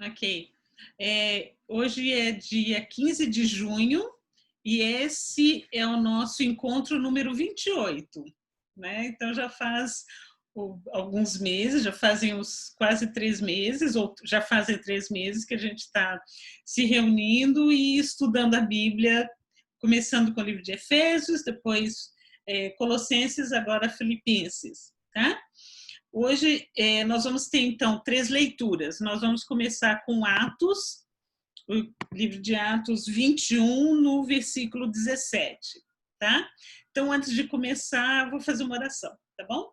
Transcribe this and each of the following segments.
Ok. Hoje é dia 15 de junho e esse é o nosso encontro número 28, né? Então já faz alguns meses, já fazem uns quase 3 meses, ou já fazem 3 meses que a gente está se reunindo e estudando a Bíblia, começando com o livro de Efésios, depois Colossenses, agora Filipenses, tá? Hoje nós vamos ter, então, 3 leituras. Nós vamos começar com Atos, o livro de Atos 21, no versículo 17, tá? Então, antes de começar, vou fazer uma oração, tá bom?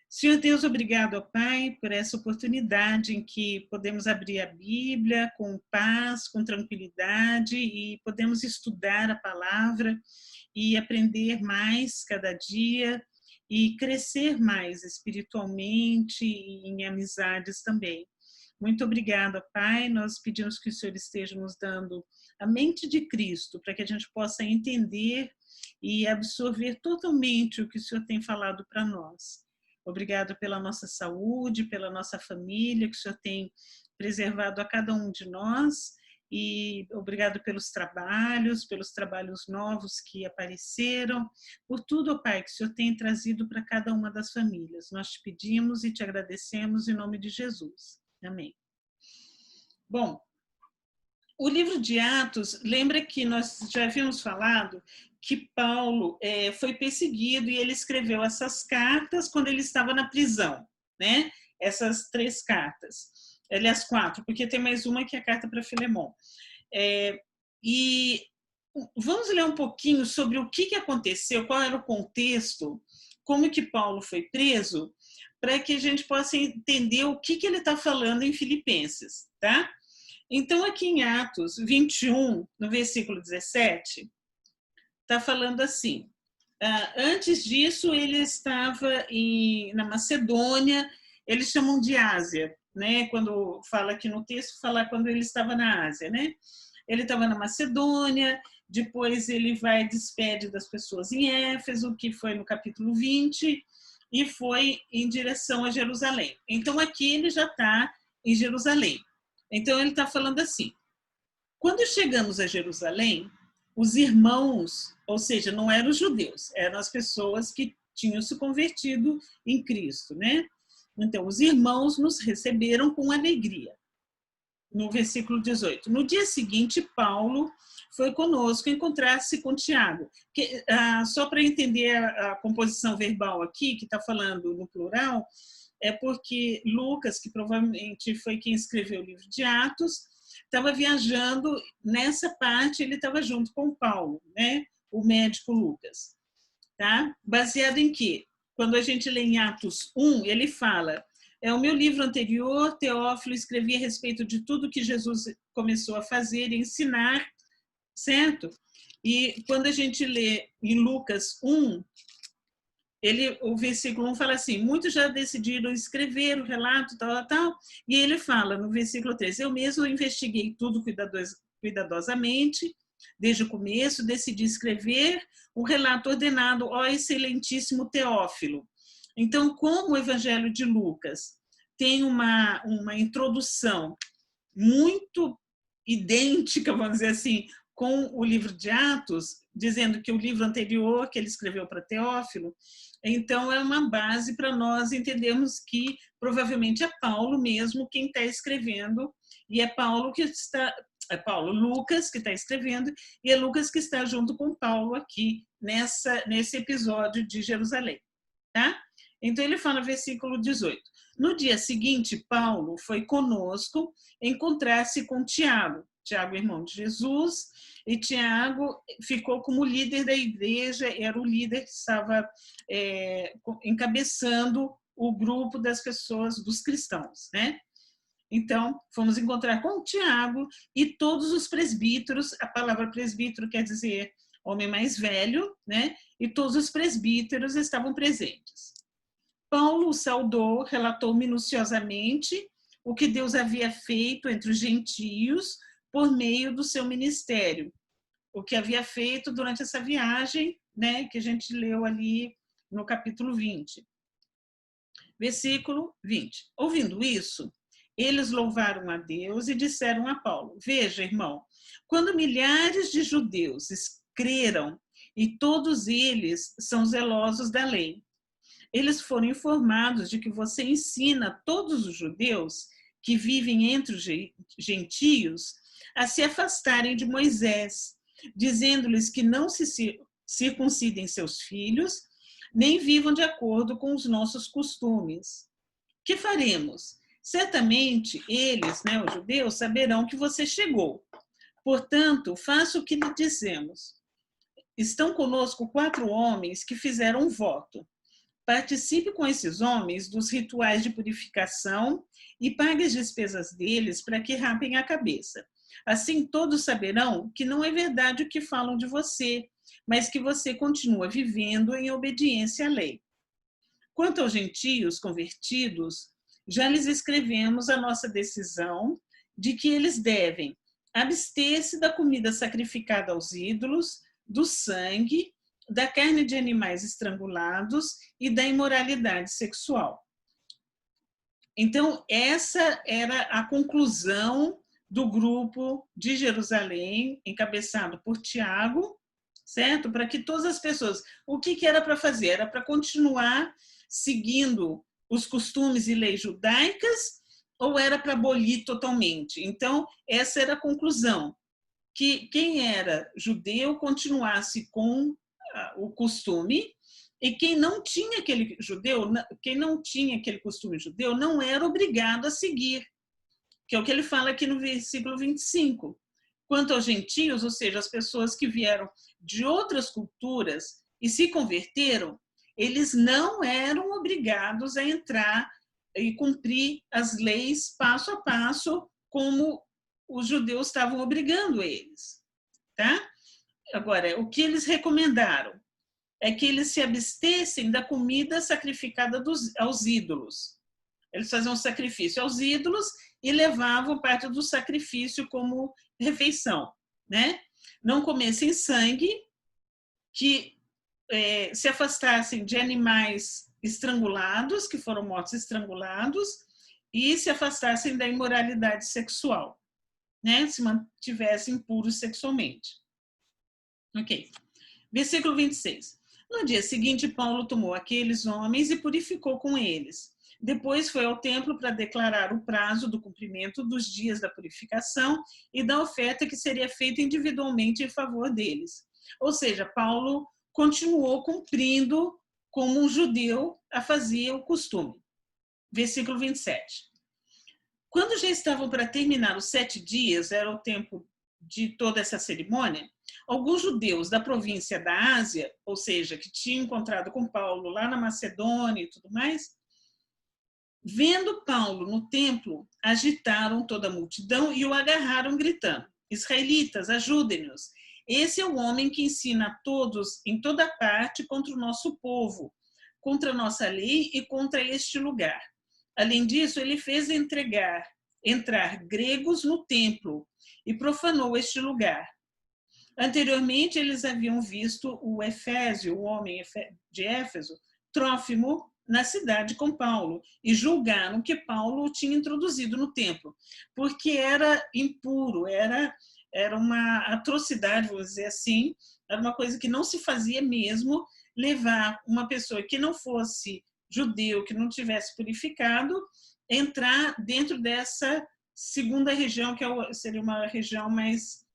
Senhor Deus, obrigado, ó Pai, por essa oportunidade em que podemos abrir a Bíblia com paz, com tranquilidade e podemos estudar a palavra e aprender mais cada dia e crescer mais espiritualmente e em amizades também. Muito obrigada, Pai. Nós pedimos que o Senhor esteja nos dando a mente de Cristo para que a gente possa entender e absorver totalmente o que o Senhor tem falado para nós. Obrigado pela nossa saúde, pela nossa família, que o Senhor tem preservado a cada um de nós, e obrigado pelos trabalhos novos que apareceram, por tudo, ó Pai, que o Senhor tem trazido para cada uma das famílias. Nós te pedimos e te agradecemos em nome de Jesus. Amém. Bom, o livro de Atos, lembra que nós já havíamos falado que Paulo foi perseguido e ele escreveu essas cartas quando ele estava na prisão, né? Essas 3 cartas, aliás 4, porque tem mais uma que é a carta para Filemon. E vamos ler um pouquinho sobre o que aconteceu, qual era o contexto, como que Paulo foi preso, para que a gente possa entender o que ele está falando em Filipenses, tá? Então, aqui em Atos 21, no versículo 17, está falando assim: antes disso, ele estava na Macedônia, eles chamam de Ásia, né? Quando fala aqui no texto, fala quando ele estava na Ásia, né? Ele estava na Macedônia, depois ele vai despede das pessoas em Éfeso, que foi no capítulo 20, e foi em direção a Jerusalém. Então, aqui ele já está em Jerusalém. Então, ele está falando assim: quando chegamos a Jerusalém, os irmãos, ou seja, não eram os judeus, eram as pessoas que tinham se convertido em Cristo, né? Então, os irmãos nos receberam com alegria. No versículo 18. No dia seguinte, Paulo foi conosco encontrar-se com Tiago. Só para entender a composição verbal aqui, que está falando no plural, é porque Lucas, que provavelmente foi quem escreveu o livro de Atos, estava viajando, nessa parte ele estava junto com Paulo, né? O médico Lucas. Tá? Baseado em quê? Quando a gente lê em Atos 1, ele fala: o meu livro anterior, Teófilo, escrevi a respeito de tudo que Jesus começou a fazer e ensinar, certo? E quando a gente lê em Lucas 1, o versículo 1 fala assim: muitos já decidiram escrever o relato, tal, e ele fala no versículo 3: eu mesmo investiguei tudo cuidadosamente, desde o começo, decidi escrever um relato ordenado ao excelentíssimo Teófilo. Então, como o Evangelho de Lucas tem uma introdução muito idêntica, vamos dizer assim, com o livro de Atos, dizendo que o livro anterior que ele escreveu para Teófilo, então é uma base para nós entendermos que provavelmente é Paulo mesmo quem está escrevendo, e é Lucas que está escrevendo, e é Lucas que está junto com Paulo aqui nesse episódio de Jerusalém, tá? Então ele fala no versículo 18: no dia seguinte, Paulo foi conosco encontrar-se com Tiago, irmão de Jesus, e Tiago ficou como líder da igreja, era o líder que estava encabeçando o grupo das pessoas, dos cristãos, né? Então, fomos encontrar com Tiago e todos os presbíteros. A palavra presbítero quer dizer homem mais velho, né? E todos os presbíteros estavam presentes. Paulo o saudou, relatou minuciosamente o que Deus havia feito entre os gentios por meio do seu ministério, o que havia feito durante essa viagem, né, que a gente leu ali no capítulo 20. Versículo 20. Ouvindo isso, Eles louvaram a Deus e disseram a Paulo: veja, irmão, quando milhares de judeus creram, e todos eles são zelosos da lei, eles foram informados de que você ensina todos os judeus que vivem entre os gentios a se afastarem de Moisés, dizendo-lhes que não se circuncidem seus filhos, nem vivam de acordo com os nossos costumes. Que faremos? Certamente eles, os judeus, saberão que você chegou. Portanto, faça o que lhe dizemos. Estão conosco 4 homens que fizeram um voto. Participe com esses homens dos rituais de purificação e pague as despesas deles para que rapem a cabeça. Assim todos saberão que não é verdade o que falam de você, mas que você continua vivendo em obediência à lei. Quanto aos gentios convertidos, já lhes escrevemos a nossa decisão de que eles devem abster-se da comida sacrificada aos ídolos, do sangue, da carne de animais estrangulados e da imoralidade sexual. Então, essa era a conclusão do grupo de Jerusalém, encabeçado por Tiago, certo? Para que todas as pessoas... O que era para fazer? Era para continuar seguindo os costumes e leis judaicas ou era para abolir totalmente? Então, essa era a conclusão, que quem era judeu continuasse com o costume e quem não tinha aquele costume judeu não era obrigado a seguir, que é o que ele fala aqui no versículo 25. Quanto aos gentios, ou seja, as pessoas que vieram de outras culturas e se converteram, eles não eram obrigados a entrar e cumprir as leis passo a passo, como os judeus estavam obrigando eles. Tá? Agora, o que eles recomendaram é que eles se abstessem da comida sacrificada aos ídolos. Eles faziam sacrifício aos ídolos e levavam parte do sacrifício como refeição, né? Não comessem sangue, que se afastassem de animais estrangulados, que foram mortos estrangulados, e se afastassem da imoralidade sexual, né? Se mantivessem puros sexualmente. Ok. Versículo 26. No dia seguinte, Paulo tomou aqueles homens e purificou com eles. Depois foi ao templo para declarar o prazo do cumprimento dos dias da purificação e da oferta que seria feita individualmente em favor deles. Ou seja, Paulo continuou cumprindo como um judeu a fazer o costume. Versículo 27. Quando já estavam para terminar os 7 dias, era o tempo de toda essa cerimônia, alguns judeus da província da Ásia, ou seja, que tinham encontrado com Paulo lá na Macedônia e tudo mais, vendo Paulo no templo, agitaram toda a multidão e o agarraram gritando: israelitas, ajudem-nos. Esse é o homem que ensina a todos, em toda parte, contra o nosso povo, contra a nossa lei e contra este lugar. Além disso, ele fez entrar gregos no templo e profanou este lugar. Anteriormente, eles haviam visto o Efésio, o homem de Éfeso, Trófimo, na cidade com Paulo, e julgaram que Paulo o tinha introduzido no templo, porque era impuro, era uma atrocidade, vou dizer assim, era uma coisa que não se fazia mesmo, levar uma pessoa que não fosse judeu, que não tivesse purificado, entrar dentro dessa segunda região, que seria uma região mais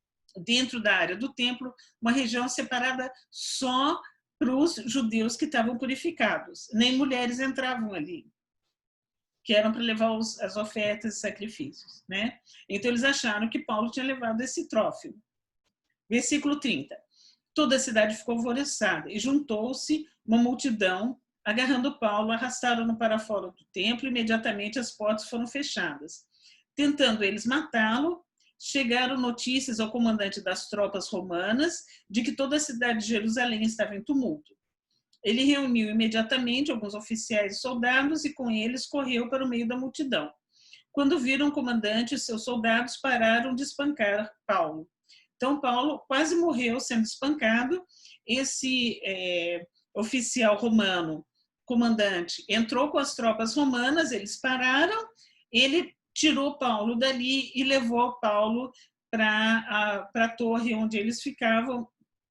dentro da área do templo, uma região separada só para os judeus que estavam purificados. Nem mulheres entravam ali, que eram para levar as ofertas e sacrifícios, né? Então, eles acharam que Paulo tinha levado esse Trófimo. Versículo 30. Toda a cidade ficou alvoroçada e juntou-se uma multidão, agarrando Paulo, arrastaram-no para fora do templo e imediatamente as portas foram fechadas. Tentando eles matá-lo, chegaram notícias ao comandante das tropas romanas de que toda a cidade de Jerusalém estava em tumulto. Ele reuniu imediatamente alguns oficiais e soldados e com eles correu para o meio da multidão. Quando viram o comandante e seus soldados, pararam de espancar Paulo. Então, Paulo quase morreu sendo espancado. Esse oficial romano, comandante, entrou com as tropas romanas, eles pararam, ele tirou Paulo dali e levou Paulo para a torre onde eles ficavam,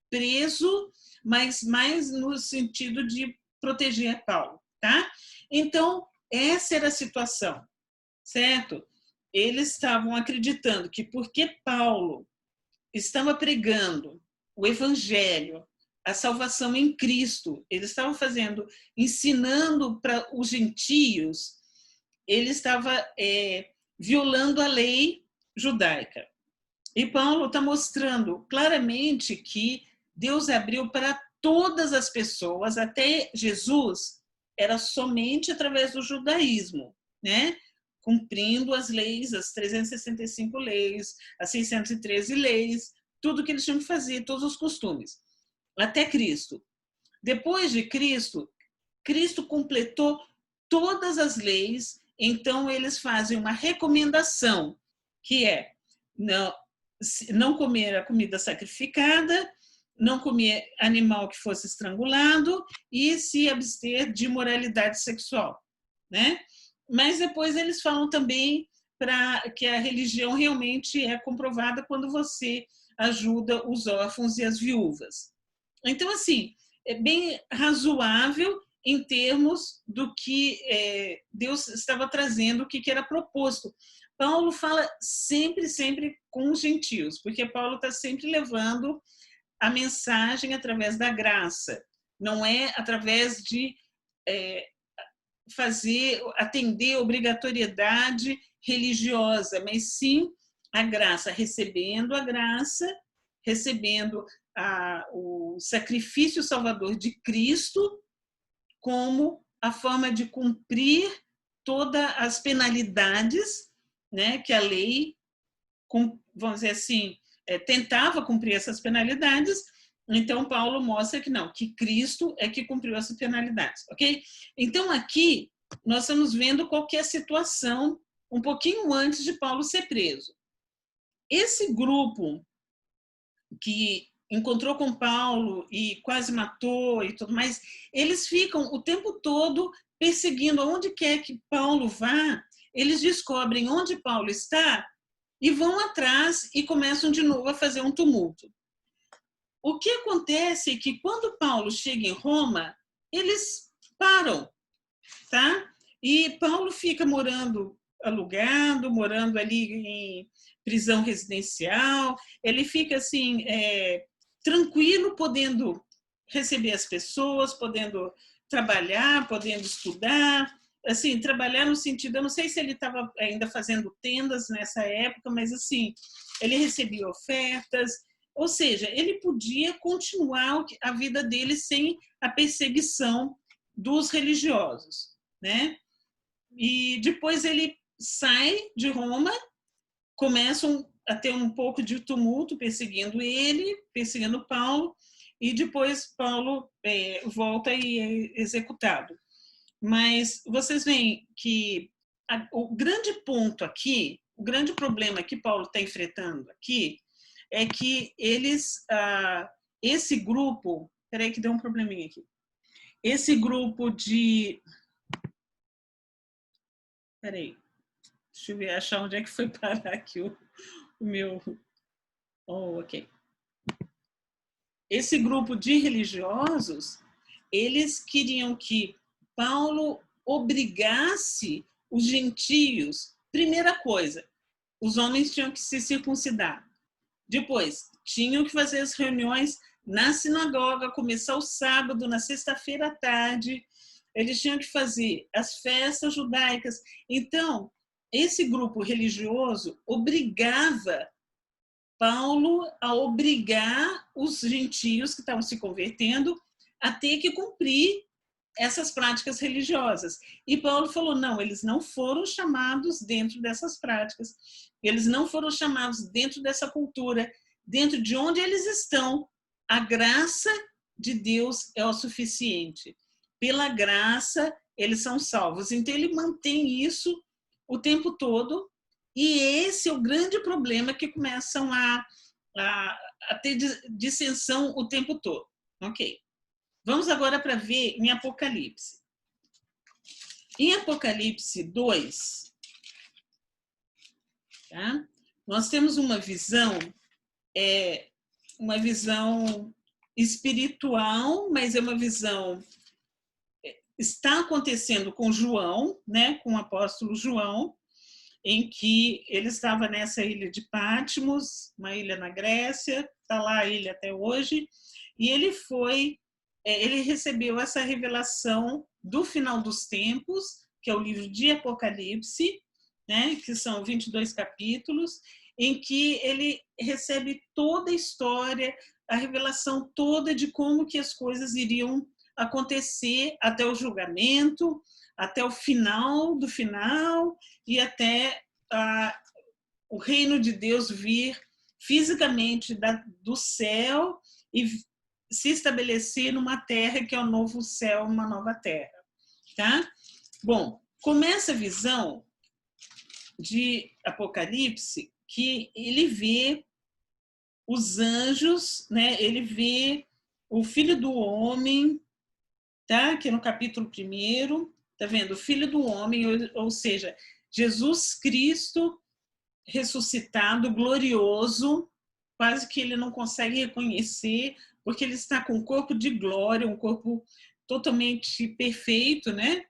preso, mas mais no sentido de proteger Paulo, tá? Então, essa era a situação, certo? Eles estavam acreditando que porque Paulo estava pregando o evangelho, a salvação em Cristo, ele estava fazendo, ensinando para os gentios, ele estava violando a lei judaica. E Paulo está mostrando claramente que Deus abriu para todas as pessoas, até Jesus, era somente através do judaísmo, né? Cumprindo as leis, as 365 leis, as 613 leis, tudo que eles tinham que fazer, todos os costumes, até Cristo. Depois de Cristo, Cristo completou todas as leis, então eles fazem uma recomendação, que é não comer a comida sacrificada, não comer animal que fosse estrangulado e se abster de imoralidade sexual, né? Mas depois eles falam também que a religião realmente é comprovada quando você ajuda os órfãos e as viúvas. Então, assim, é bem razoável em termos do que Deus estava trazendo, o que era proposto. Paulo fala sempre, sempre com os gentios, porque Paulo está sempre levando a mensagem através da graça, não é através de atender a obrigatoriedade religiosa, mas sim a graça, recebendo o sacrifício salvador de Cristo como a forma de cumprir todas as penalidades, né, que a lei, vamos dizer assim, tentava cumprir essas penalidades. Então Paulo mostra que não, que Cristo é que cumpriu essas penalidades, ok? Então aqui nós estamos vendo qual que é a situação um pouquinho antes de Paulo ser preso. Esse grupo que encontrou com Paulo e quase matou e tudo mais, eles ficam o tempo todo perseguindo aonde quer que Paulo vá, eles descobrem onde Paulo está e vão atrás e começam de novo a fazer um tumulto. O que acontece é que quando Paulo chega em Roma, eles param, tá? E Paulo fica alugado, morando ali em prisão residencial, ele fica assim, tranquilo, podendo receber as pessoas, podendo trabalhar, podendo estudar, assim, trabalhar no sentido, eu não sei se ele estava ainda fazendo tendas nessa época, mas assim, ele recebia ofertas, ou seja, ele podia continuar a vida dele sem a perseguição dos religiosos, né? E depois ele sai de Roma, começam a ter um pouco de tumulto perseguindo ele, perseguindo Paulo, e depois Paulo volta e é executado. Mas vocês veem que o grande ponto aqui, o grande problema que Paulo está enfrentando aqui, é que esse grupo, peraí que deu um probleminha aqui, esse grupo de, peraí, deixa eu ver, achar onde é que foi parar aqui o meu, ok. Esse grupo de religiosos, eles queriam que Paulo obrigasse os gentios, primeira coisa, os homens tinham que se circuncidar. Depois, tinham que fazer as reuniões na sinagoga, começar o sábado, na sexta-feira à tarde, eles tinham que fazer as festas judaicas. Então, esse grupo religioso obrigava Paulo a obrigar os gentios que estavam se convertendo a ter que cumprir essas práticas religiosas. E Paulo falou, não, eles não foram chamados dentro dessas práticas, eles não foram chamados dentro dessa cultura, dentro de onde eles estão, a graça de Deus é o suficiente. Pela graça, eles são salvos. Então, ele mantém isso o tempo todo, e esse é o grande problema que começam a ter dissensão o tempo todo. Ok. Vamos agora para ver em Apocalipse. Em Apocalipse 2, Tá? Nós temos uma visão espiritual, mas é uma visão está acontecendo com João, né, com o apóstolo João, em que ele estava nessa ilha de Patmos, uma ilha na Grécia, está lá a ilha até hoje, e ele recebeu essa revelação do final dos tempos, que é o livro de Apocalipse, né, que são 22 capítulos, em que ele recebe toda a história, a revelação toda de como que as coisas iriam acontecer até o julgamento, até o final do final e até o reino de Deus vir fisicamente do céu e se estabelecer numa terra que é o novo céu, uma nova terra. Tá? Bom, começa a visão de Apocalipse que ele vê os anjos, né? Ele vê o Filho do Homem, tá? Que é no capítulo 1, tá vendo? O Filho do Homem, ou seja, Jesus Cristo ressuscitado, glorioso, quase que ele não consegue reconhecer, porque ele está com um corpo de glória, um corpo totalmente perfeito, né?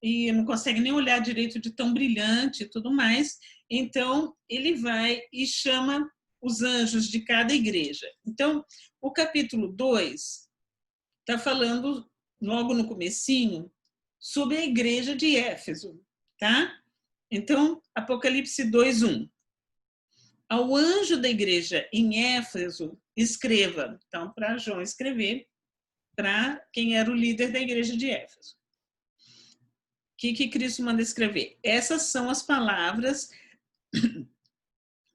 E não consegue nem olhar direito de tão brilhante e tudo mais. Então, ele vai e chama os anjos de cada igreja. Então, o capítulo 2 está falando, logo no comecinho, sobre a igreja de Éfeso, tá? Então, Apocalipse 2:1. Ao anjo da igreja em Éfeso, escreva. Então, para João escrever para quem era o líder da igreja de Éfeso. O que Cristo manda escrever? Essas são as palavras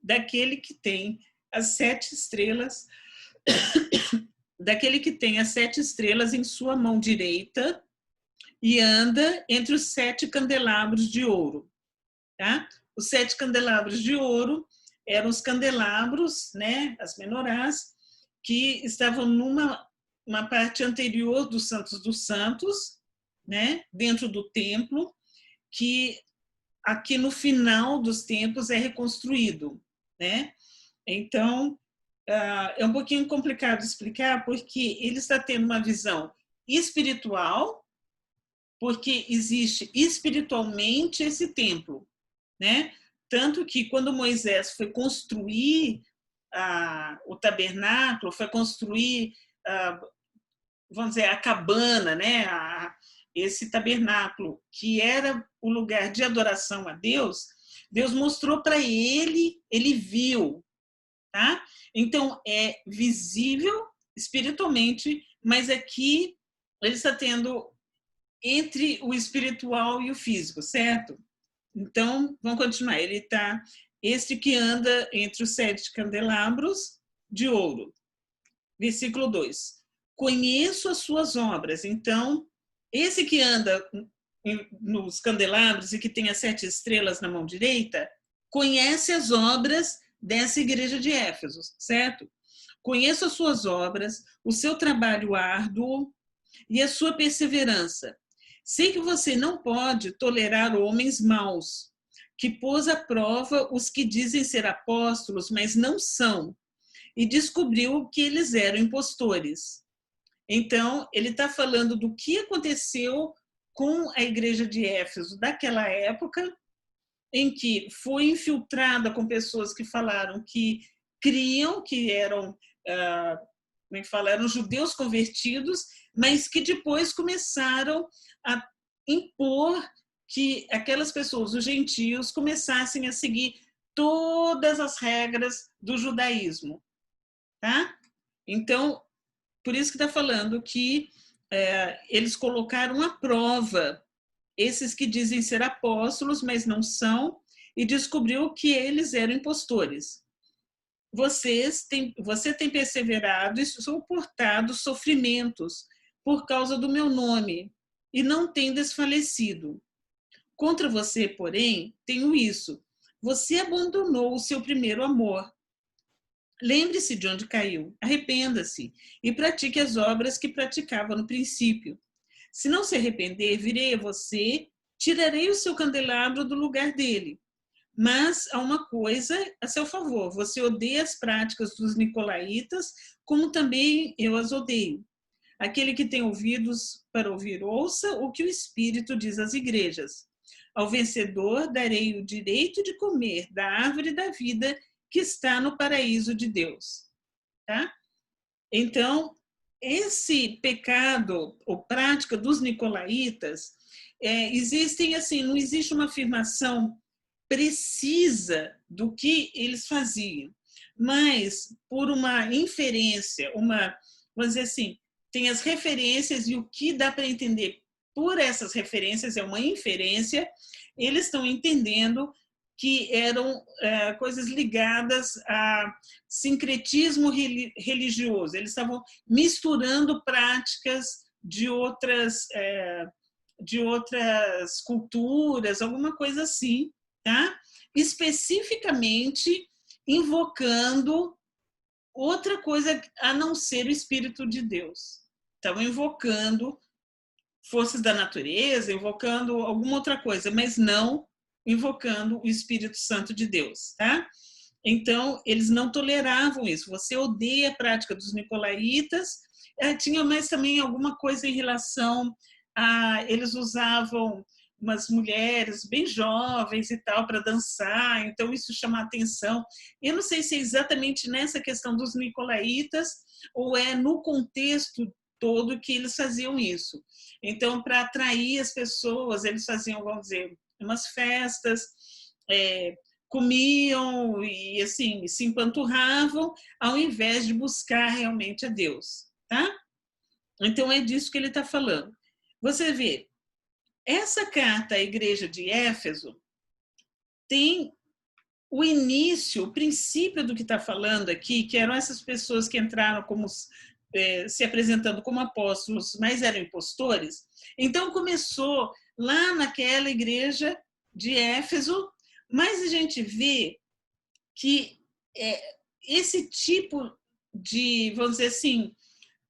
daquele que tem as 7 estrelas, daquele que tem as 7 estrelas em sua mão direita e anda entre os 7 candelabros de ouro. Tá? Os 7 candelabros de ouro eram os candelabros, né, as menorás, que estavam numa parte anterior dos Santos, né, dentro do templo, que aqui no final dos tempos é reconstruído, né? Então, é um pouquinho complicado explicar, porque ele está tendo uma visão espiritual, porque existe espiritualmente esse templo, né? Tanto que quando Moisés foi construir o tabernáculo, foi construir, vamos dizer, a cabana, né? Esse tabernáculo, que era o lugar de adoração a Deus, Deus mostrou para ele viu, tá? Então, é visível espiritualmente, mas aqui ele está tendo entre o espiritual e o físico, certo? Então, vamos continuar. Ele está, este que anda entre os 7 candelabros de ouro. Versículo 2. Conheço as suas obras. Então, esse que anda nos candelabros e que tem as 7 estrelas na mão direita, conhece as obras dessa igreja de Éfeso, certo? Conheço as suas obras, o seu trabalho árduo e a sua perseverança. Sei que você não pode tolerar homens maus, que pôs à prova os que dizem ser apóstolos, mas não são, e descobriu que eles eram impostores. Então, ele está falando do que aconteceu com a igreja de Éfeso daquela época, em que foi infiltrada com pessoas que falaram que criam, que eram, como é que fala, eram judeus convertidos, mas que depois começaram a impor que aquelas pessoas, os gentios, começassem a seguir todas as regras do judaísmo, tá? Então, por isso que está falando que eles colocaram à prova esses que dizem ser apóstolos, mas não são, e descobriu que eles eram impostores. Você tem perseverado e suportado sofrimentos por causa do meu nome, e não tem desfalecido. Contra você, porém, tenho isso. Você abandonou o seu primeiro amor. Lembre-se de onde caiu, arrependa-se e pratique as obras que praticava no princípio. Se não se arrepender, virei a você, tirarei o seu candelabro do lugar dele. Mas há uma coisa a seu favor: você odeia as práticas dos nicolaítas, como também eu as odeio. Aquele que tem ouvidos para ouvir, ouça o que o Espírito diz às igrejas. Ao vencedor darei o direito de comer da árvore da vida que está no paraíso de Deus. Tá? Então, esse pecado ou prática dos nicolaítas, existem assim, não existe uma afirmação precisa do que eles faziam, mas por uma inferência, vamos dizer assim, tem as referências e o que dá para entender por essas referências é uma inferência, eles estão entendendo que eram coisas ligadas a sincretismo religioso. Eles estavam misturando práticas de outras culturas, alguma coisa assim, tá? Especificamente invocando outra coisa a não ser o Espírito de Deus. Estavam invocando forças da natureza, invocando alguma outra coisa, mas não invocando o Espírito Santo de Deus, tá? Então, eles não toleravam isso. Você odeia a prática dos nicolaítas. Tinha mais também alguma coisa em relação a... Eles usavam umas mulheres bem jovens e tal para dançar, então isso chama a atenção. Eu não sei se é exatamente nessa questão dos nicolaítas ou é no contexto todo que eles faziam isso. Então, para atrair as pessoas, eles faziam, vamos dizer, umas festas, comiam e assim se empanturravam ao invés de buscar realmente a Deus, tá? Então é disso que ele está falando. Você vê, essa carta à igreja de Éfeso tem o início, o princípio do que está falando aqui, que eram essas pessoas que entraram como se apresentando como apóstolos, mas eram impostores. Então começou lá naquela igreja de Éfeso, mas a gente vê que esse tipo de, vamos dizer assim,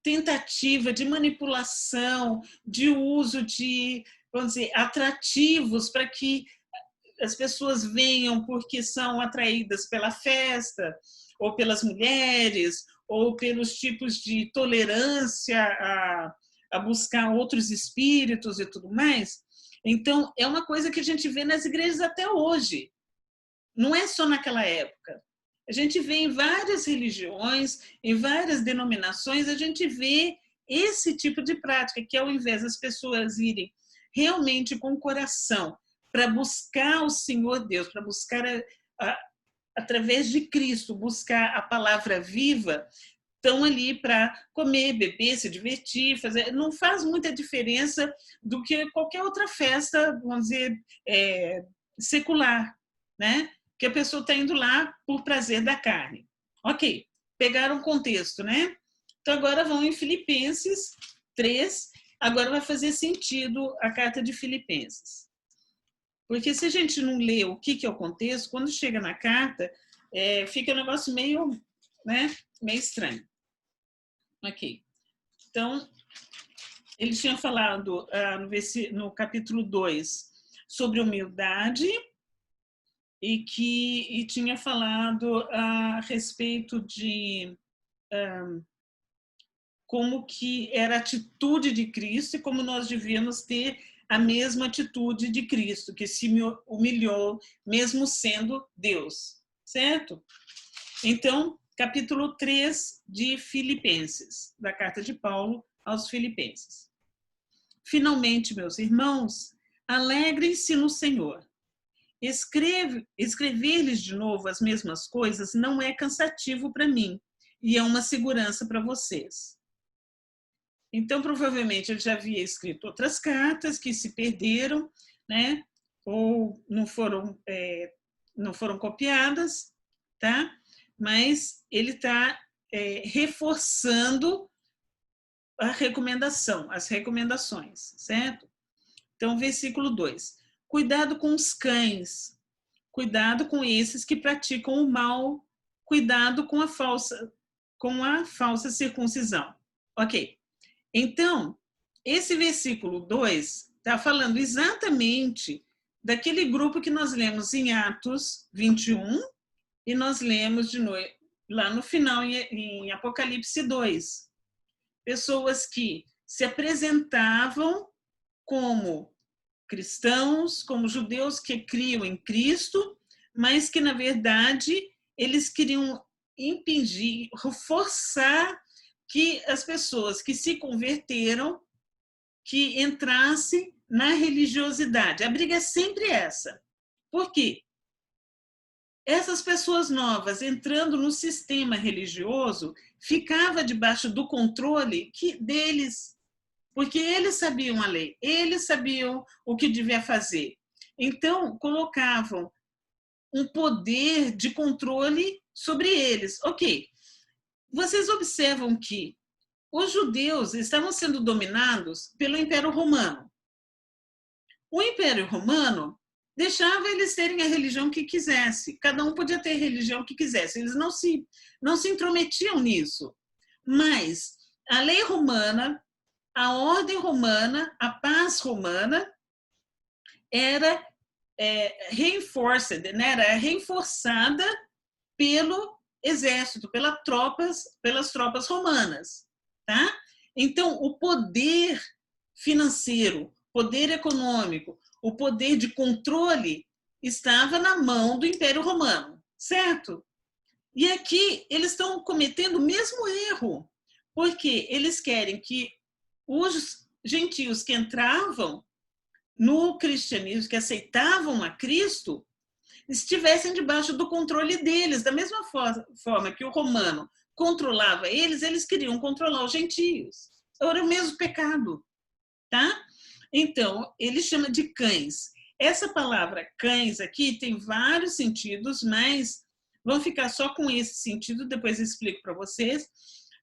tentativa de manipulação, de uso de, vamos dizer, atrativos para que as pessoas venham porque são atraídas pela festa, ou pelas mulheres, ou pelos tipos de tolerância a buscar outros espíritos e tudo mais. Então, é uma coisa que a gente vê nas igrejas até hoje. Não é só naquela época. A gente vê em várias religiões, em várias denominações, a gente vê esse tipo de prática, que ao invés das pessoas irem realmente com o coração para buscar o Senhor Deus, para buscar, através de Cristo, buscar a palavra viva, estão ali para comer, beber, se divertir, fazer. Não faz muita diferença do que qualquer outra festa, vamos dizer, secular, né? Que a pessoa está indo lá por prazer da carne. Ok, pegaram o contexto, né? Então agora vão em Filipenses 3, agora vai fazer sentido a carta de Filipenses. Porque se a gente não lê o que é o contexto, quando chega na carta, fica um negócio meio, né, meio estranho. Ok. Então, ele tinha falado no capítulo 2 sobre humildade e tinha falado a respeito de como que era a atitude de Cristo e como nós devíamos ter a mesma atitude de Cristo, que se humilhou mesmo sendo Deus, certo? Então, capítulo 3 de Filipenses, da carta de Paulo aos Filipenses. Finalmente, meus irmãos, alegrem-se no Senhor. Escrever-lhes de novo as mesmas coisas não é cansativo para mim e é uma segurança para vocês. Então, provavelmente, ele já havia escrito outras cartas que se perderam, né? Ou não foram copiadas, tá? Mas ele está reforçando a recomendação, as recomendações, certo? Então, versículo 2. Cuidado com os cães, cuidado com esses que praticam o mal, cuidado com a falsa circuncisão. Ok. Então, esse versículo 2 está falando exatamente daquele grupo que nós lemos em Atos 21 e nós lemos de novo lá no final em Apocalipse 2. Pessoas que se apresentavam como cristãos, como judeus que criam em Cristo, mas que, na verdade, eles queriam impedir, forçar que as pessoas que se converteram, que entrassem na religiosidade. A briga é sempre essa. Por quê? Essas pessoas novas entrando no sistema religioso ficava debaixo do controle deles, porque eles sabiam a lei, eles sabiam o que devia fazer. Então, colocavam um poder de controle sobre eles. Ok, vocês observam que os judeus estavam sendo dominados pelo Império Romano. O Império Romano deixava eles terem a religião que quisesse, cada um podia ter a religião que quisesse, eles não se intrometiam nisso. Mas a lei romana, a ordem romana, a paz romana era reinforced, né? Era reforçada pelo exército, pelas tropas romanas, tá? Então, o poder financeiro, poder econômico, o poder de controle estava na mão do Império Romano, certo? E aqui eles estão cometendo o mesmo erro, porque eles querem que os gentios que entravam no cristianismo, que aceitavam a Cristo, estivessem debaixo do controle deles. Da mesma forma que o romano controlava eles, eles queriam controlar os gentios. Era o mesmo pecado, tá? Então, ele chama de cães. Essa palavra cães aqui tem vários sentidos, mas vamos ficar só com esse sentido, depois eu explico para vocês.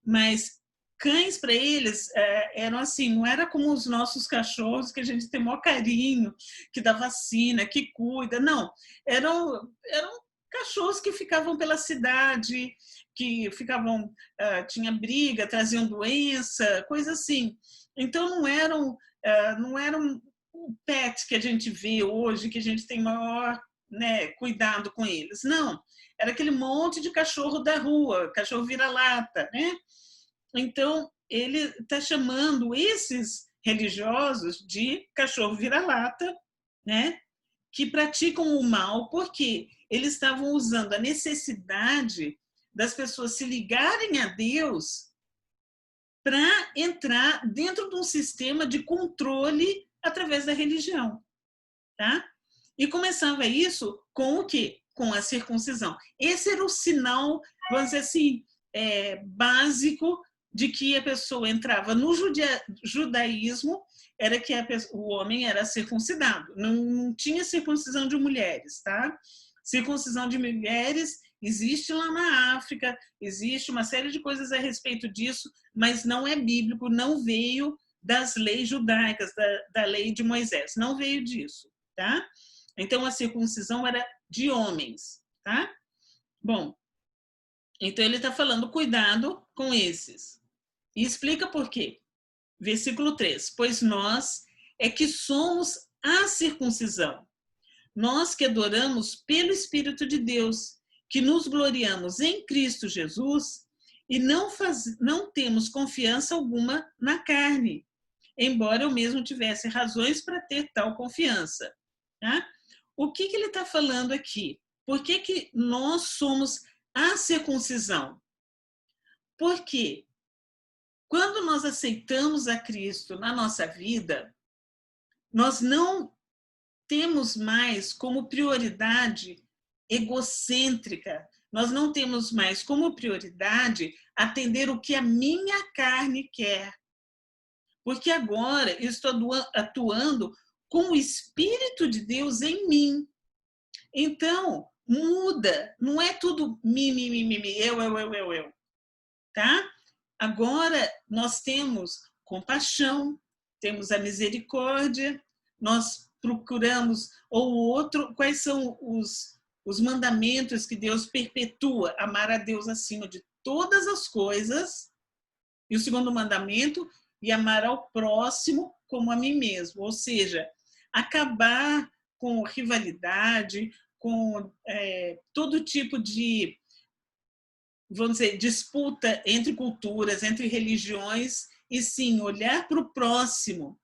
Mas cães para eles eram assim, não era como os nossos cachorros, que a gente tem maior carinho, que dá vacina, que cuida, não. Eram cachorros que ficavam pela cidade, que ficavam, tinha briga, traziam doença, coisa assim. Então não eram o pet que a gente vê hoje, que a gente tem maior, né, cuidado com eles. Não, era aquele monte de cachorro da rua, cachorro vira-lata, né? Então, ele está chamando esses religiosos de cachorro vira-lata, né? Que praticam o mal, porque eles estavam usando a necessidade das pessoas se ligarem a Deus para entrar dentro de um sistema de controle através da religião, tá? E começava isso com o quê? Com a circuncisão. Esse era o sinal, vamos dizer assim, básico de que a pessoa entrava no judaísmo, era que o homem era circuncidado. Não tinha circuncisão de mulheres, tá? Circuncisão de mulheres existe lá na África, existe uma série de coisas a respeito disso, mas não é bíblico, não veio das leis judaicas, da lei de Moisés, não veio disso, tá? Então, a circuncisão era de homens, tá? Bom, então ele está falando, cuidado com esses. E explica por quê. Versículo 3. Pois nós é que somos a circuncisão, nós que adoramos pelo Espírito de Deus, que nos gloriamos em Cristo Jesus e não temos confiança alguma na carne, embora eu mesmo tivesse razões para ter tal confiança. Tá? O que ele está falando aqui? Por que nós somos a circuncisão? Porque quando nós aceitamos a Cristo na nossa vida, nós não temos mais como prioridade egocêntrica, nós não temos mais como prioridade atender o que a minha carne quer. Porque agora eu estou atuando com o Espírito de Deus em mim. Então, muda, não é tudo eu. Tá? Agora nós temos compaixão, temos a misericórdia, nós procuramos, ou o outro, quais são os mandamentos que Deus perpetua? Amar a Deus acima de todas as coisas, e o segundo mandamento, e amar ao próximo como a mim mesmo, ou seja, acabar com rivalidade, com todo tipo de, vamos dizer, disputa entre culturas, entre religiões, e sim, olhar para o próximo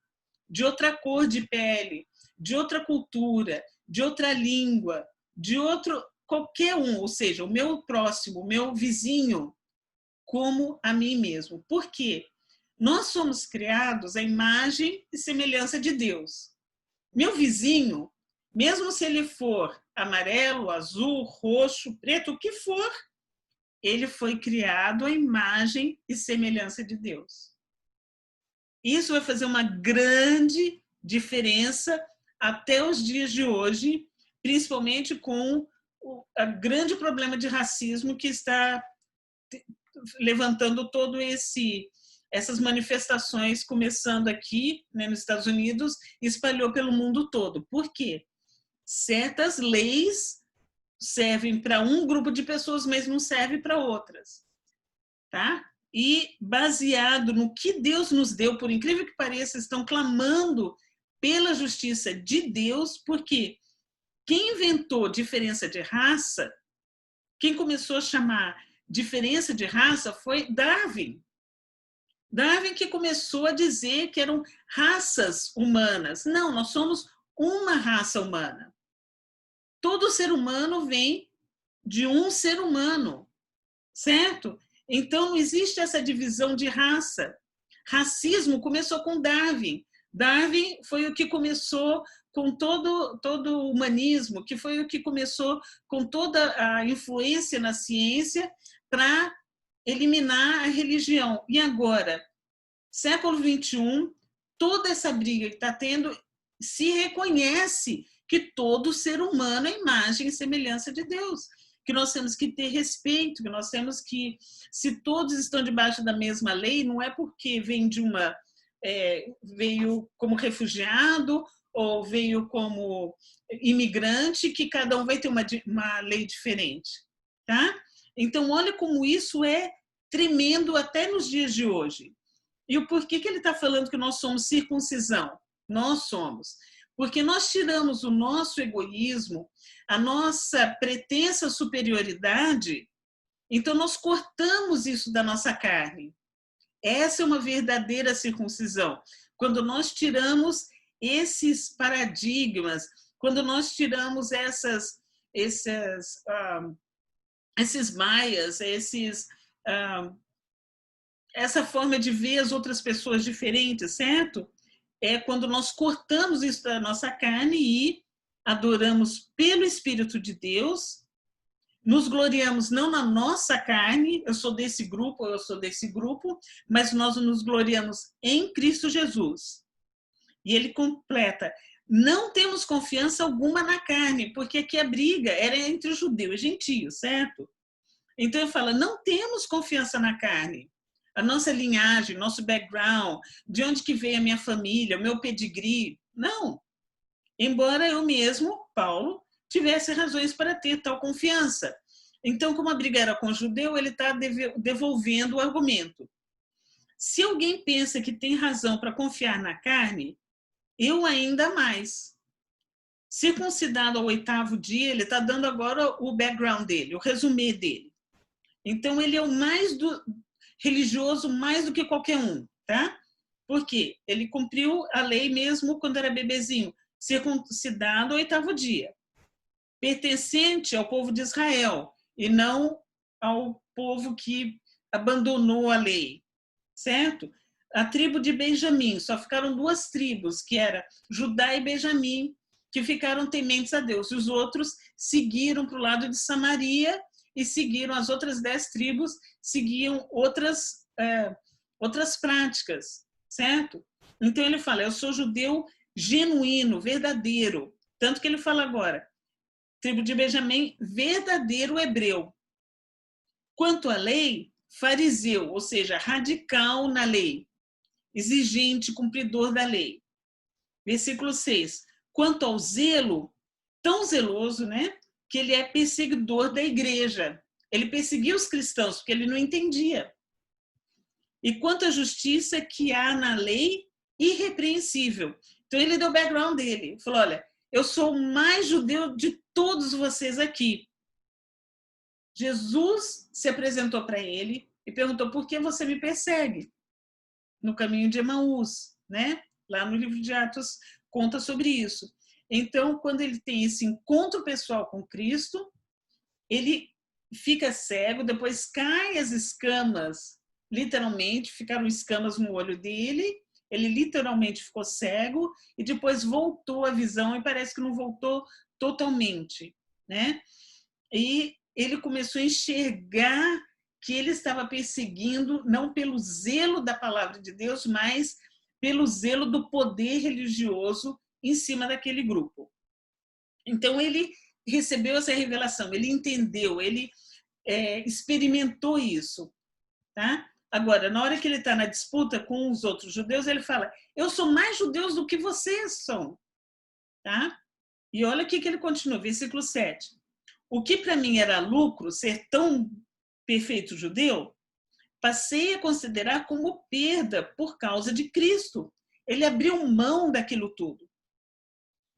de outra cor de pele, de outra cultura, de outra língua, de outro, qualquer um, ou seja, o meu próximo, o meu vizinho, como a mim mesmo. Por quê? Nós somos criados à imagem e semelhança de Deus. Meu vizinho, mesmo se ele for amarelo, azul, roxo, preto, o que for, ele foi criado à imagem e semelhança de Deus. Isso vai fazer uma grande diferença até os dias de hoje, principalmente com o grande problema de racismo que está levantando todo essas manifestações, começando aqui, né, nos Estados Unidos, e espalhou pelo mundo todo. Por quê? Certas leis servem para um grupo de pessoas, mas não servem para outras. Tá? E baseado no que Deus nos deu, por incrível que pareça, estão clamando pela justiça de Deus, porque quem inventou diferença de raça, quem começou a chamar diferença de raça foi Darwin. Darwin que começou a dizer que eram raças humanas. Não, nós somos uma raça humana. Todo ser humano vem de um ser humano, certo? Então, não existe essa divisão de raça. Racismo começou com Darwin. Darwin foi o que começou com todo o humanismo, que foi o que começou com toda a influência na ciência para eliminar a religião. E agora, século XXI, toda essa briga que está tendo se reconhece que todo ser humano é imagem e semelhança de Deus, que nós temos que ter respeito, que nós temos que, se todos estão debaixo da mesma lei, não é porque vem de veio como refugiado ou veio como imigrante que cada um vai ter uma lei diferente, tá? Então, olha como isso é tremendo até nos dias de hoje. E o porquê que ele está falando que nós somos circuncisão? Nós somos. Porque nós tiramos o nosso egoísmo, a nossa pretensa superioridade, então nós cortamos isso da nossa carne. Essa é uma verdadeira circuncisão. Quando nós tiramos esses paradigmas, quando nós tiramos esses maias, essa forma de ver as outras pessoas diferentes, certo? É quando nós cortamos isso da nossa carne e adoramos pelo Espírito de Deus, nos gloriamos não na nossa carne, eu sou desse grupo, eu sou desse grupo, mas nós nos gloriamos em Cristo Jesus. E ele completa, não temos confiança alguma na carne, porque aqui a briga era entre judeu e gentio, certo? Então ele fala, não temos confiança na carne. A nossa linhagem, nosso background, de onde que veio a minha família, o meu pedigree. Não. Embora eu mesmo, Paulo, tivesse razões para ter tal confiança. Então, como a briga era com o judeu, ele está devolvendo o argumento. Se alguém pensa que tem razão para confiar na carne, eu ainda mais. Circuncidado ao 8º dia, ele está dando agora o background dele, o resumê dele. Então, ele é o mais religioso mais do que qualquer um, tá? Porque ele cumpriu a lei mesmo quando era bebezinho, circuncidado ao 8º dia, pertencente ao povo de Israel e não ao povo que abandonou a lei, certo? A tribo de Benjamim, só ficaram 2 tribos, que era Judá e Benjamim, que ficaram tementes a Deus, e os outros seguiram para o lado de Samaria e seguiram as outras 10 tribos, seguiam outras práticas, certo? Então ele fala, eu sou judeu genuíno, verdadeiro. Tanto que ele fala agora, tribo de Benjamim, verdadeiro hebreu. Quanto à lei, fariseu, ou seja, radical na lei, exigente, cumpridor da lei. Versículo 6. Quanto ao zelo, tão zeloso, né, que ele é perseguidor da igreja. Ele perseguia os cristãos, porque ele não entendia. E quanto à justiça que há na lei, irrepreensível. Então, ele deu o background dele. Ele falou, olha, eu sou o mais judeu de todos vocês aqui. Jesus se apresentou para ele e perguntou: por que você me persegue? No caminho de Emaús, né? Lá no livro de Atos conta sobre isso. Então, quando ele tem esse encontro pessoal com Cristo, ele fica cego, depois caem as escamas, literalmente, ficaram escamas no olho dele, ele literalmente ficou cego e depois voltou a visão e parece que não voltou totalmente, né? E ele começou a enxergar que ele estava perseguindo não pelo zelo da palavra de Deus, mas pelo zelo do poder religioso em cima daquele grupo. Então ele recebeu essa revelação, ele entendeu, ele experimentou isso, tá? Agora, na hora que ele está na disputa com os outros judeus, ele fala: eu sou mais judeus do que vocês são, tá? E olha o que ele continua, versículo 7. O que para mim era lucro, ser tão perfeito judeu, passei a considerar como perda por causa de Cristo. Ele abriu mão daquilo tudo.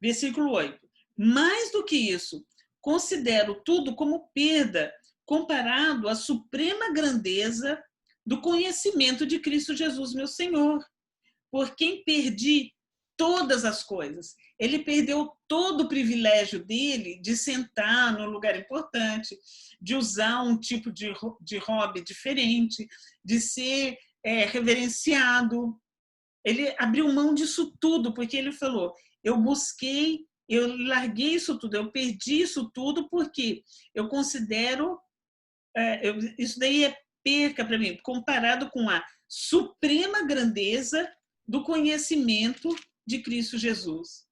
Versículo 8. Mais do que isso, considero tudo como perda comparado à suprema grandeza do conhecimento de Cristo Jesus, meu Senhor, por quem perdi todas as coisas. Ele perdeu todo o privilégio dele de sentar num lugar importante, de usar um tipo de hobby diferente, de ser reverenciado. Ele abriu mão disso tudo, porque ele falou: eu busquei, eu larguei isso tudo, eu perdi isso tudo porque eu considero, isso daí é perca para mim, comparado com a suprema grandeza do conhecimento de Cristo Jesus.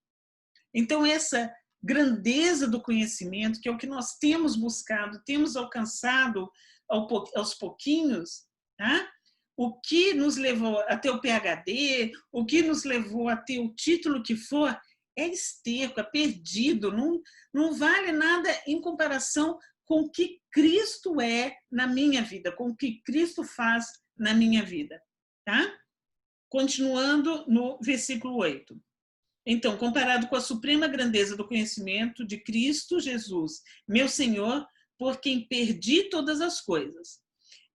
Então, essa grandeza do conhecimento, que é o que nós temos buscado, temos alcançado aos pouquinhos, tá? O que nos levou a ter o PhD, o que nos levou a ter o título que for, é esterco, é perdido, não vale nada em comparação com o que Cristo é na minha vida, com o que Cristo faz na minha vida, tá? Continuando no versículo 8. Então, comparado com a suprema grandeza do conhecimento de Cristo Jesus, meu Senhor, por quem perdi todas as coisas,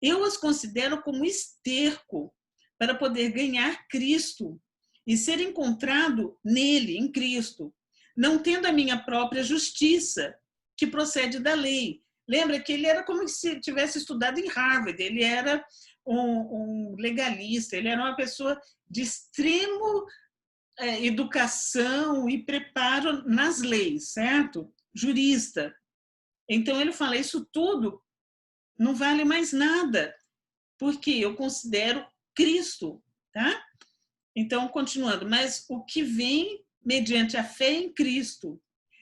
eu as considero como esterco para poder ganhar Cristo e ser encontrado nele, em Cristo, não tendo a minha própria justiça, que procede da lei. Lembra que ele era como se tivesse estudado em Harvard, ele era um legalista, ele era uma pessoa de extremo educação e preparo nas leis, certo? Jurista. Então ele fala: isso tudo não vale mais nada, porque eu considero Cristo, tá? Então, continuando, mas o que vem mediante a fé em Cristo,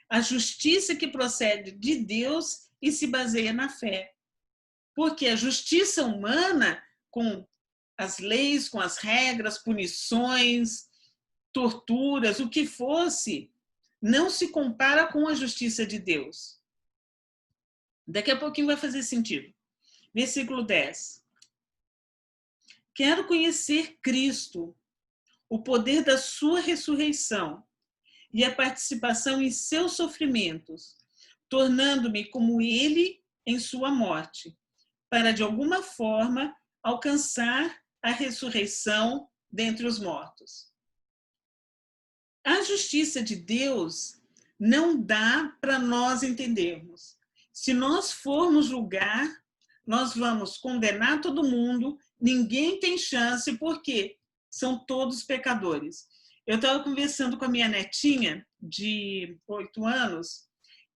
a justiça que procede de Deus e se baseia na fé. Porque a justiça humana, com as leis, com as regras, punições, torturas, o que fosse, não se compara com a justiça de Deus. Daqui a pouquinho vai fazer sentido. Versículo 10. Quero conhecer Cristo, o poder da sua ressurreição e a participação em seus sofrimentos, tornando-me como ele em sua morte, para de alguma forma alcançar a ressurreição dentre os mortos. A justiça de Deus não dá para nós entendermos. Se nós formos julgar, nós vamos condenar todo mundo, ninguém tem chance, porque são todos pecadores. Eu estava conversando com a minha netinha, de 8 anos,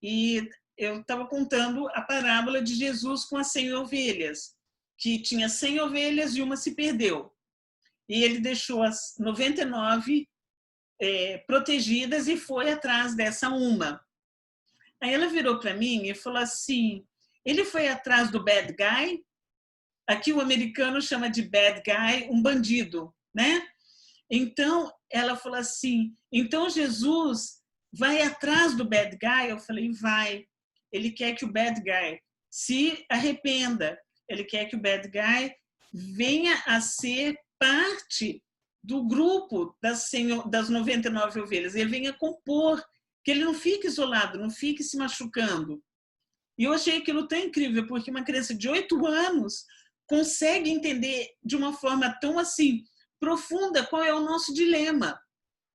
e eu estava contando a parábola de Jesus com as 100 ovelhas, que tinha 100 ovelhas e uma se perdeu. E ele deixou as 99 protegidas e foi atrás dessa uma. Aí ela virou para mim e falou assim: ele foi atrás do bad guy? Aqui o americano chama de bad guy um bandido, né? Então ela falou assim: então Jesus vai atrás do bad guy? Eu falei: vai. Ele quer que o bad guy se arrependa. Ele quer que o bad guy venha a ser parte do grupo das 99 ovelhas. Ele venha compor que ele não fique isolado, não fique se machucando. E eu achei aquilo tão incrível, porque uma criança de 8 anos consegue entender de uma forma tão assim profunda qual é o nosso dilema.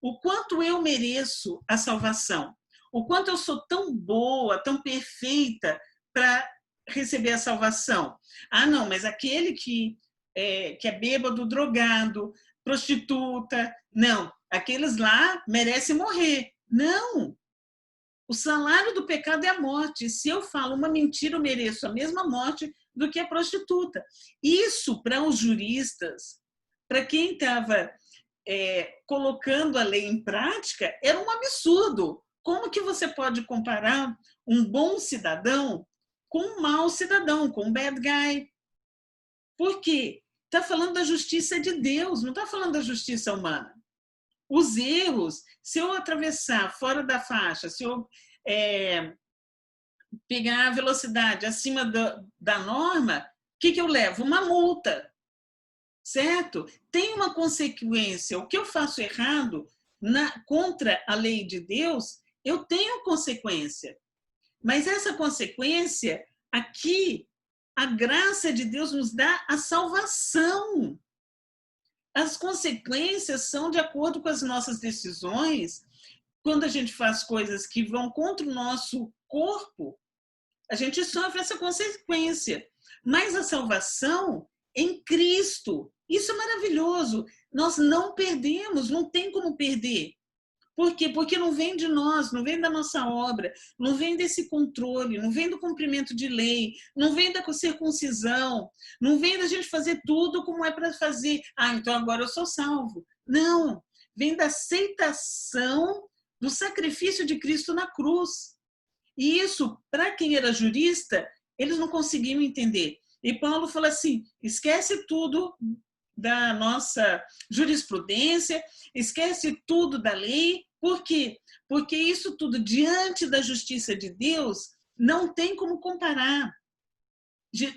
O quanto eu mereço a salvação, o quanto eu sou tão boa, tão perfeita para receber a salvação. Ah, não, mas aquele que é bêbado, drogado, prostituta, não, aqueles lá merecem morrer. Não! O salário do pecado é a morte. Se eu falo uma mentira, eu mereço a mesma morte do que a prostituta. Isso, para os juristas, para quem estava colocando a lei em prática, era um absurdo. Como que você pode comparar um bom cidadão com um mau cidadão, com um bad guy? Por quê? Está falando da justiça de Deus, não está falando da justiça humana. Os erros, se eu atravessar fora da faixa, se eu pegar a velocidade acima da norma, o que eu levo? Uma multa, certo? Tem uma consequência. O que eu faço errado contra a lei de Deus, eu tenho consequência. Mas essa consequência, aqui, a graça de Deus nos dá a salvação. As consequências são de acordo com as nossas decisões. Quando a gente faz coisas que vão contra o nosso corpo, a gente sofre essa consequência. Mas a salvação em Cristo, isso é maravilhoso. Nós não perdemos, não tem como perder. Por quê? Porque não vem de nós, não vem da nossa obra, não vem desse controle, não vem do cumprimento de lei, não vem da circuncisão, não vem da gente fazer tudo como é para fazer. Ah, então agora eu sou salvo. Não, vem da aceitação do sacrifício de Cristo na cruz. E isso, para quem era jurista, eles não conseguiam entender. E Paulo fala assim, esquece tudo da nossa jurisprudência, esquece tudo da lei. Por quê? Porque isso tudo, diante da justiça de Deus, não tem como comparar.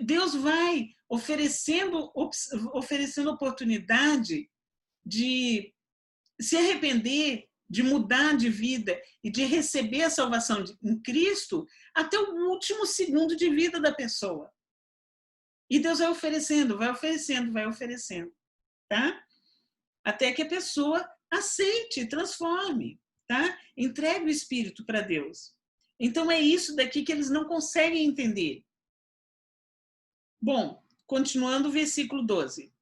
Deus vai oferecendo oportunidade de se arrepender, de mudar de vida e de receber a salvação em Cristo até o último segundo de vida da pessoa. E Deus vai oferecendo, vai oferecendo, vai oferecendo, tá? Até que a pessoa aceite, transforme, tá? Entregue o Espírito para Deus. Então é isso daqui que eles não conseguem entender. Bom, continuando o versículo 12.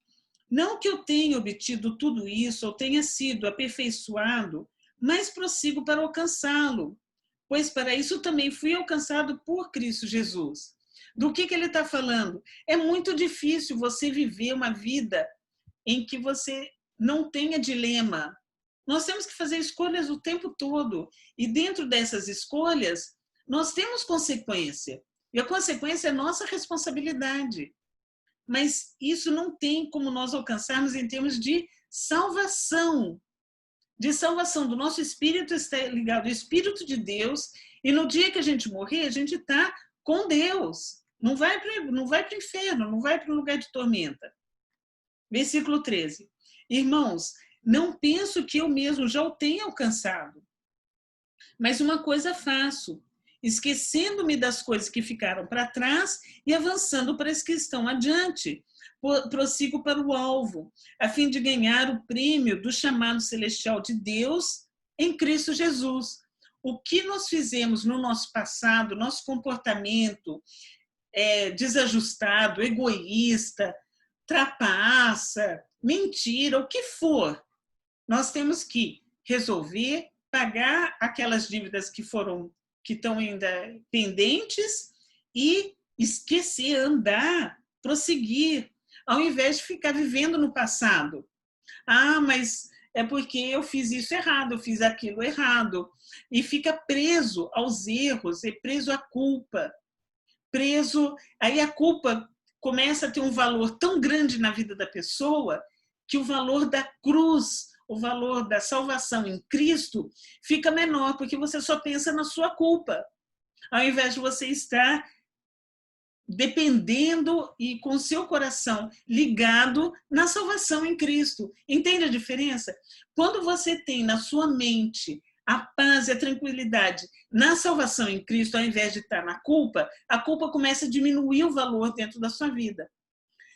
Não que eu tenha obtido tudo isso ou tenha sido aperfeiçoado, mas prossigo para alcançá-lo, pois para isso também fui alcançado por Cristo Jesus. Do que ele está falando? É muito difícil você viver uma vida em que você não tenha dilema. Nós temos que fazer escolhas o tempo todo. E dentro dessas escolhas, nós temos consequência. E a consequência é nossa responsabilidade. Mas isso não tem como nós alcançarmos em termos de salvação. De salvação do nosso espírito está ligado ao Espírito de Deus. E no dia que a gente morrer, a gente está com Deus. Não vai para o inferno, não vai para um lugar de tormenta. Versículo 13. Irmãos, não penso que eu mesmo já o tenha alcançado. Mas uma coisa faço, esquecendo-me das coisas que ficaram para trás e avançando para as que estão adiante. Prossigo para o alvo, a fim de ganhar o prêmio do chamado celestial de Deus em Cristo Jesus. O que nós fizemos no nosso passado, nosso comportamento desajustado, egoísta, trapaça, mentira, o que for, nós temos que resolver, pagar aquelas dívidas que estão ainda pendentes e esquecer, andar, prosseguir, ao invés de ficar vivendo no passado. Ah, mas é porque eu fiz isso errado, eu fiz aquilo errado. E fica preso aos erros, e preso à culpa. Aí a culpa começa a ter um valor tão grande na vida da pessoa que o valor da cruz, o valor da salvação em Cristo fica menor, porque você só pensa na sua culpa, ao invés de você estar dependendo e com seu coração ligado na salvação em Cristo. Entende a diferença? Quando você tem na sua mente a paz e a tranquilidade na salvação em Cristo, ao invés de estar na culpa, a culpa começa a diminuir o valor dentro da sua vida.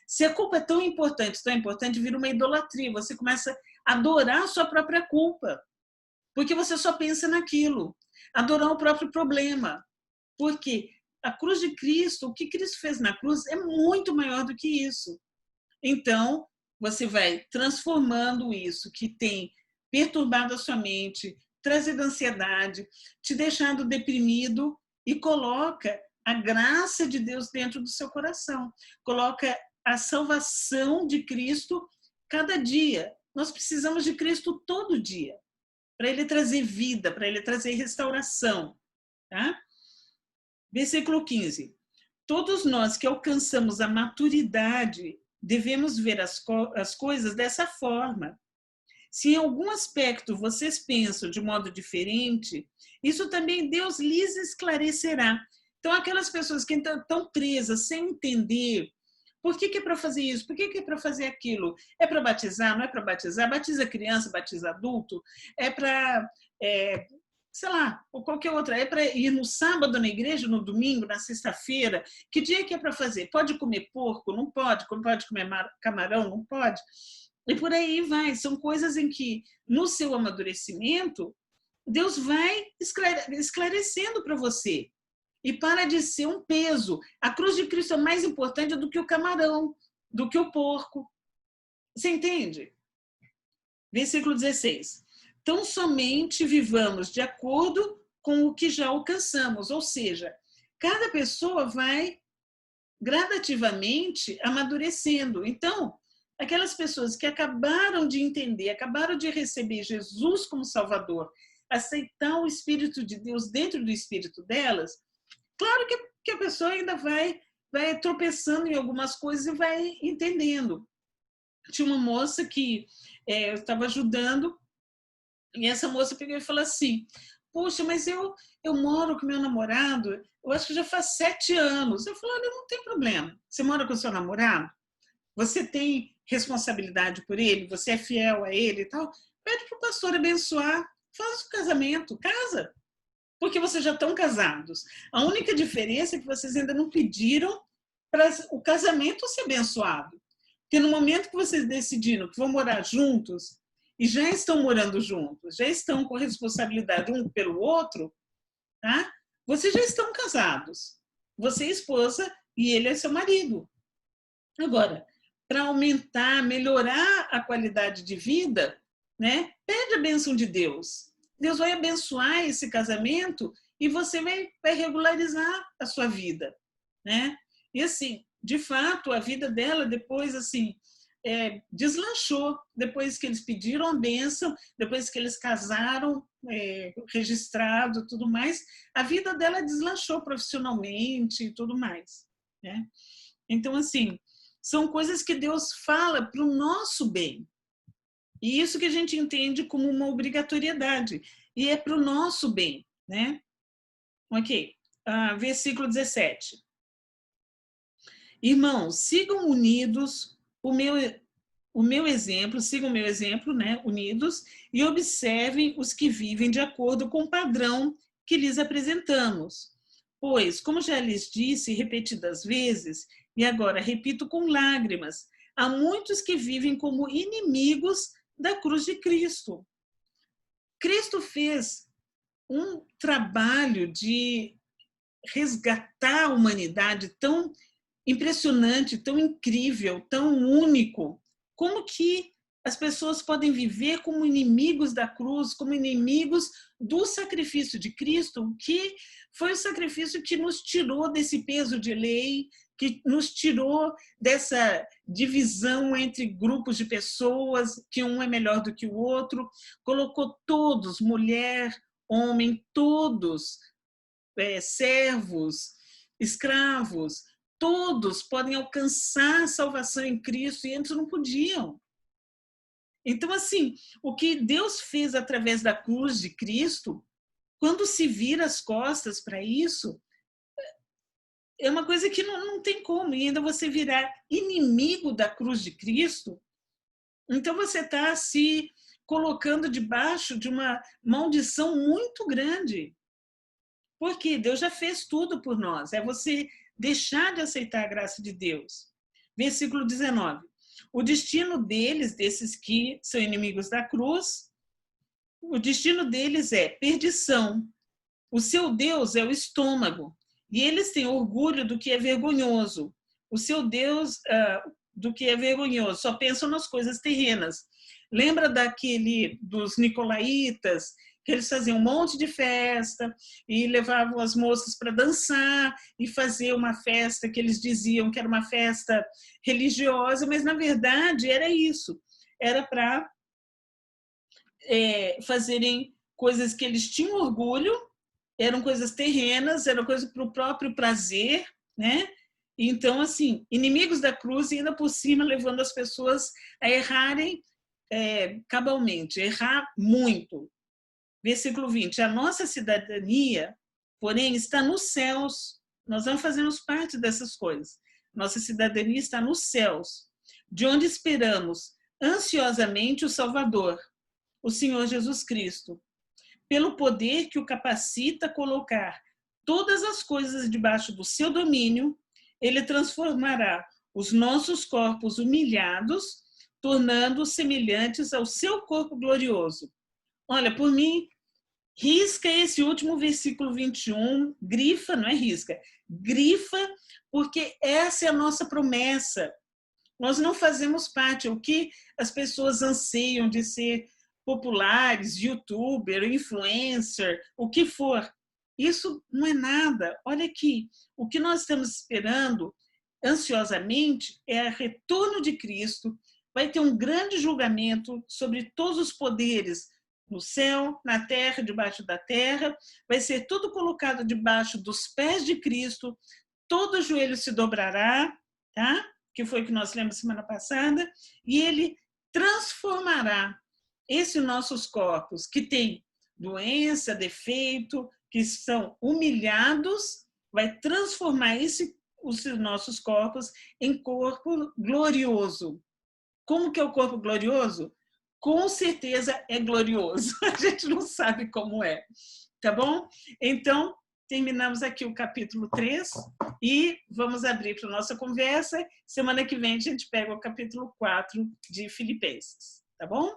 Se a culpa é tão importante, vira uma idolatria. Você começa a adorar a sua própria culpa, porque você só pensa naquilo. Adorar o próprio problema. Porque a cruz de Cristo, o que Cristo fez na cruz é muito maior do que isso. Então, você vai transformando isso que tem perturbado a sua mente, trazido ansiedade, te deixando deprimido e coloca a graça de Deus dentro do seu coração. Coloca a salvação de Cristo cada dia. Nós precisamos de Cristo todo dia, para Ele trazer vida, para Ele trazer restauração. Tá? Versículo 15. Todos nós que alcançamos a maturidade devemos ver as coisas dessa forma. Se em algum aspecto vocês pensam de modo diferente, isso também Deus lhes esclarecerá. Então, aquelas pessoas que estão presas, sem entender por que é para fazer isso, por que é para fazer aquilo, é para batizar, não é para batizar, batiza criança, batiza adulto, é para, sei lá, ou qualquer outra, é para ir no sábado na igreja, no domingo, na sexta-feira, que dia que é para fazer? Pode comer porco? Não pode. Pode comer camarão? Não pode. E por aí vai. São coisas em que, no seu amadurecimento, Deus vai esclarecendo para você. E para de ser um peso. A cruz de Cristo é mais importante do que o camarão, do que o porco. Você entende? Versículo 16. Tão somente vivamos de acordo com o que já alcançamos. Ou seja, cada pessoa vai gradativamente amadurecendo. Então, aquelas pessoas que acabaram de entender, acabaram de receber Jesus como Salvador, aceitar o Espírito de Deus dentro do espírito delas, claro que a pessoa ainda vai tropeçando em algumas coisas e vai entendendo. Tinha uma moça que eu estava ajudando, e essa moça pegou e falou assim: poxa, mas eu moro com meu namorado, eu acho que já faz 7 anos. Eu falei: olha, não tem problema. Você mora com seu namorado? Você tem responsabilidade por ele? Você é fiel a ele e tal? Pede para o pastor abençoar, faz o casamento, casa. Porque vocês já estão casados. A única diferença é que vocês ainda não pediram para o casamento ser abençoado. Porque no momento que vocês decidiram que vão morar juntos, e já estão morando juntos, já estão com responsabilidade um pelo outro, tá? Vocês já estão casados. Você é esposa e ele é seu marido. Agora, para aumentar, melhorar a qualidade de vida, né? Pede a bênção de Deus. Deus vai abençoar esse casamento e você vai regularizar a sua vida, né? E assim, de fato, a vida dela depois assim deslanchou, depois que eles pediram a bênção, depois que eles casaram, registrado, tudo mais, a vida dela deslanchou profissionalmente e tudo mais, né? Então, assim, são coisas que Deus fala para o nosso bem. E isso que a gente entende como uma obrigatoriedade. E é para o nosso bem, né? Ok. Versículo 17. Irmãos, sigam unidos o meu exemplo, sigam o meu exemplo, né? Unidos, e observem os que vivem de acordo com o padrão que lhes apresentamos. Pois, como já lhes disse repetidas vezes, e agora repito com lágrimas, há muitos que vivem como inimigos da cruz de Cristo. Cristo fez um trabalho de resgatar a humanidade tão impressionante, tão incrível, tão único. Como que as pessoas podem viver como inimigos da cruz, como inimigos do sacrifício de Cristo, que foi o sacrifício que nos tirou desse peso de lei, que nos tirou dessa divisão entre grupos de pessoas, que um é melhor do que o outro, colocou todos, mulher, homem, todos, servos, escravos, todos podem alcançar a salvação em Cristo e antes não podiam. Então, assim, o que Deus fez através da cruz de Cristo, quando se vira as costas para isso, é uma coisa que não tem como. E ainda você virar inimigo da cruz de Cristo, então você está se colocando debaixo de uma maldição muito grande. Porque Deus já fez tudo por nós. É você deixar de aceitar a graça de Deus. Versículo 19. O destino deles, desses que são inimigos da cruz, o destino deles é perdição. O seu Deus é o estômago. E eles têm orgulho do que é vergonhoso. O seu Deus do que é vergonhoso. Só pensam nas coisas terrenas. Lembra dos nicolaítas, que eles faziam um monte de festa e levavam as moças para dançar e fazer uma festa que eles diziam que era uma festa religiosa, mas na verdade era isso. Era para fazerem coisas que eles tinham orgulho, eram coisas terrenas, eram coisas para o próprio prazer, né? Então, assim, inimigos da cruz e ainda por cima levando as pessoas a errarem cabalmente, errar muito. Versículo 20. A nossa cidadania, porém, está nos céus. Nós não fazemos parte dessas coisas. Nossa cidadania está nos céus, de onde esperamos ansiosamente o Salvador, o Senhor Jesus Cristo, pelo poder que o capacita a colocar todas as coisas debaixo do seu domínio. Ele transformará os nossos corpos humilhados, tornando-os semelhantes ao seu corpo glorioso. Olha, por mim, risca esse último versículo 21, grifa, não é risca, grifa, porque essa é a nossa promessa. Nós não fazemos parte, o que as pessoas anseiam de ser populares, youtuber, influencer, o que for. Isso não é nada. Olha aqui, o que nós estamos esperando ansiosamente é o retorno de Cristo. Vai ter um grande julgamento sobre todos os poderes no céu, na terra, debaixo da terra. Vai ser tudo colocado debaixo dos pés de Cristo. Todo joelho se dobrará, tá? Que foi o que nós lemos semana passada. E ele transformará esses nossos corpos que têm doença, defeito, que são humilhados, vai transformar os nossos corpos em corpo glorioso. Como que é o corpo glorioso? Com certeza é glorioso. A gente não sabe como é, tá bom? Então, terminamos aqui o capítulo 3 e vamos abrir para a nossa conversa. Semana que vem a gente pega o capítulo 4 de Filipenses, tá bom?